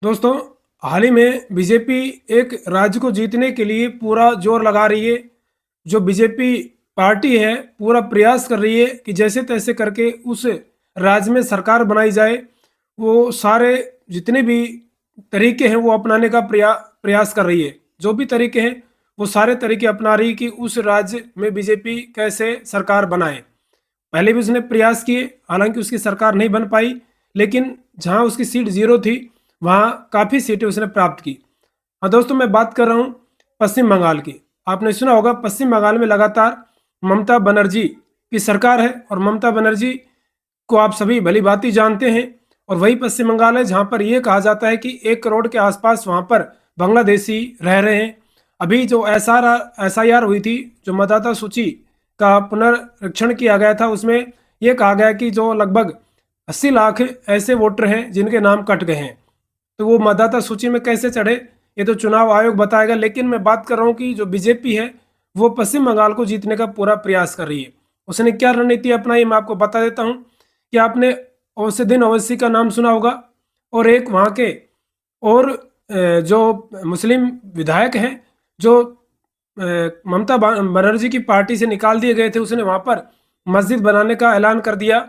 दोस्तों, हाल ही में बीजेपी एक राज्य को जीतने के लिए पूरा जोर लगा रही है। जो बीजेपी पार्टी है पूरा प्रयास कर रही है कि जैसे तैसे करके उस राज्य में सरकार बनाई जाए। वो सारे जितने भी तरीके हैं वो अपनाने का प्रयास कर रही है। जो भी तरीके हैं वो सारे तरीके अपना रही है कि उस राज्य में बीजेपी कैसे सरकार बनाए। पहले भी उसने प्रयास किए, हालांकि उसकी सरकार नहीं बन पाई, लेकिन जहां उसकी सीट 0 थी वहां काफ़ी सीटें उसने प्राप्त की। हाँ दोस्तों, मैं बात कर रहा हूँ पश्चिम बंगाल की। आपने सुना होगा पश्चिम बंगाल में लगातार ममता बनर्जी की सरकार है और ममता बनर्जी को आप सभी भली भांति जानते हैं। और वही पश्चिम बंगाल है जहां पर यह कहा जाता है कि 1 करोड़ के आसपास वहां पर बांग्लादेशी रह रहे हैं। अभी जो SIR हुई थी, जो मतदाता सूची का पुनरीक्षण किया गया था, उसमें यह कहा गया कि जो लगभग 80 लाख ऐसे वोटर हैं जिनके नाम कट गए हैं। तो वो मतदाता सूची में कैसे चढ़े ये तो चुनाव आयोग बताएगा। लेकिन मैं बात कर रहा हूँ कि जो बीजेपी है वो पश्चिम बंगाल को जीतने का पूरा प्रयास कर रही है। उसने क्या रणनीति अपनाई मैं आपको बता देता हूँ कि आपने औसुद्दीन ओवैसी का नाम सुना होगा, और एक वहाँ के और जो मुस्लिम विधायक हैं जो ममता बनर्जी की पार्टी से निकाल दिए गए थे, उसने वहाँ पर मस्जिद बनाने का ऐलान कर दिया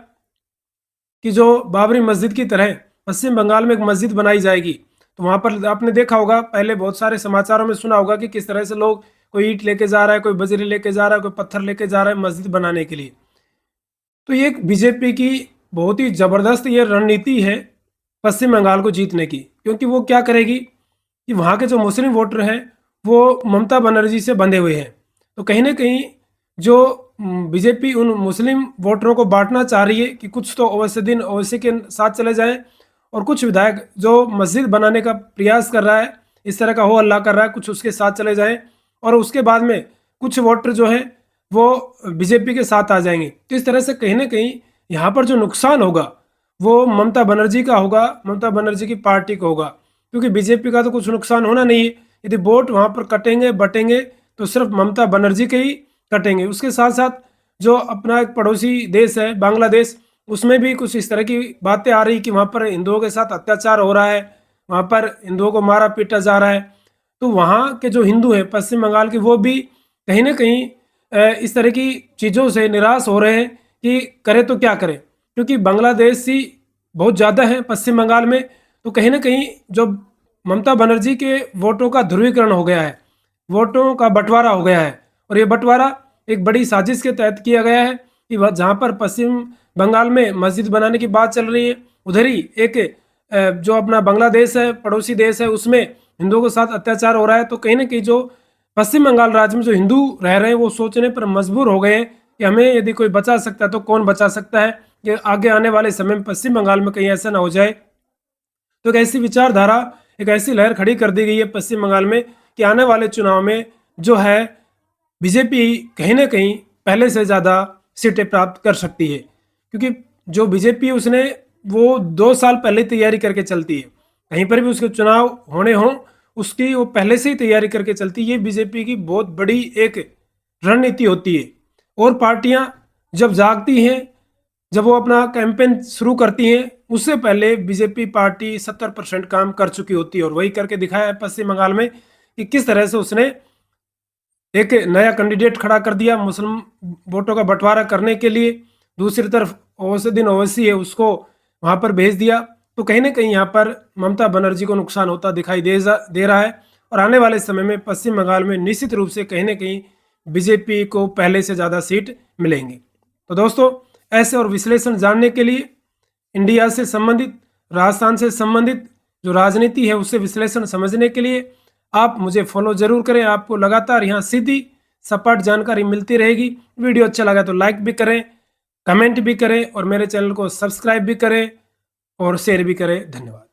कि जो बाबरी मस्जिद की तरह पश्चिम बंगाल में एक मस्जिद बनाई जाएगी। तो वहाँ पर आपने देखा होगा, पहले बहुत सारे समाचारों में सुना होगा कि किस तरह से लोग, कोई ईंट लेके जा रहा है, कोई बजरी लेके जा रहा है, कोई पत्थर लेके जा रहा है मस्जिद बनाने के लिए। तो ये बीजेपी की बहुत ही ज़बरदस्त ये रणनीति है पश्चिम बंगाल को जीतने की। क्योंकि वो क्या करेगी कि वहाँ के जो मुस्लिम वोटर हैं वो ममता बनर्जी से बंधे हुए हैं। तो कहीं ना कहीं जो बीजेपी उन मुस्लिम वोटरों को बांटना चाह रही है कि कुछ तो ओवैसी ओवैसी के साथ चले जाएं, और कुछ विधायक जो मस्जिद बनाने का प्रयास कर रहा है, इस तरह का हो हल्ला कर रहा है, कुछ उसके साथ चले जाएं, और उसके बाद में कुछ वोटर जो है वो बीजेपी के साथ आ जाएंगे। तो इस तरह से कहीं ना कहीं यहाँ पर जो नुकसान होगा वो ममता बनर्जी का होगा, ममता बनर्जी की पार्टी का होगा। क्योंकि बीजेपी का तो कुछ नुकसान होना नहीं है। यदि वोट वहाँ पर कटेंगे बटेंगे तो सिर्फ ममता बनर्जी के ही कटेंगे। उसके साथ साथ जो अपना एक पड़ोसी देश है बांग्लादेश, उसमें भी कुछ इस तरह की बातें आ रही कि वहाँ पर हिंदुओं के साथ अत्याचार हो रहा है, वहाँ पर हिंदुओं को मारा पीटा जा रहा है। तो वहाँ के जो हिंदू हैं पश्चिम बंगाल के, वो भी कहीं ना कहीं इस तरह की चीज़ों से निराश हो रहे हैं कि करें तो क्या करें। क्योंकि बांग्लादेशी बहुत ज़्यादा है पश्चिम बंगाल में। तो कहीं ना कहीं जो ममता बनर्जी के वोटों का ध्रुवीकरण हो गया है, वोटों का बंटवारा हो गया है। और ये बंटवारा एक बड़ी साजिश के तहत किया गया है कि वह जहाँ पर पश्चिम बंगाल में मस्जिद बनाने की बात चल रही है, उधर ही एक जो अपना बांग्लादेश है, पड़ोसी देश है, उसमें हिंदुओं के साथ अत्याचार हो रहा है। तो कहीं ना कहीं जो पश्चिम बंगाल राज्य में जो हिंदू रह रहे हैं वो सोचने पर मजबूर हो गए हैं कि हमें यदि कोई बचा सकता है तो कौन बचा सकता है, कि आगे आने वाले समय में पश्चिम बंगाल में कहीं ऐसा ना हो जाए। तो एक ऐसी विचारधारा, एक ऐसी लहर खड़ी कर दी गई है पश्चिम बंगाल में कि आने वाले चुनाव में जो है बीजेपी कहीं ना कहीं पहले से ज़्यादा सीटें प्राप्त कर सकती है। क्योंकि जो बीजेपी उसने वो 2 साल पहले तैयारी करके चलती है। कहीं पर भी उसके चुनाव होने हों उसकी वो पहले से ही तैयारी करके चलती है। ये बीजेपी की बहुत बड़ी एक रणनीति होती है। और पार्टियां जब जागती हैं, जब वो अपना कैंपेन शुरू करती हैं, उससे पहले बीजेपी पार्टी 70% काम कर चुकी होती है। और वही करके दिखाया है पश्चिम बंगाल में कि किस तरह से उसने एक नया कैंडिडेट खड़ा कर दिया मुस्लिम वोटों का बंटवारा करने के लिए। दूसरी तरफ औसुद्दीन ओवैसी है, उसको वहां पर भेज दिया। तो कहीं ना कहीं यहाँ पर ममता बनर्जी को नुकसान होता दिखाई दे रहा है। और आने वाले समय में पश्चिम बंगाल में निश्चित रूप से कहीं ना कहीं बीजेपी को पहले से ज़्यादा सीट मिलेंगी। तो दोस्तों, ऐसे और विश्लेषण जानने के लिए, इंडिया से संबंधित, राजस्थान से संबंधित जो राजनीति है उससे विश्लेषण समझने के लिए आप मुझे फॉलो जरूर करें। आपको लगातार यहाँ सीधी सपाट जानकारी मिलती रहेगी। वीडियो अच्छा लगा तो लाइक भी करें, कमेंट भी करें, और मेरे चैनल को सब्सक्राइब भी करें और शेयर भी करें। धन्यवाद।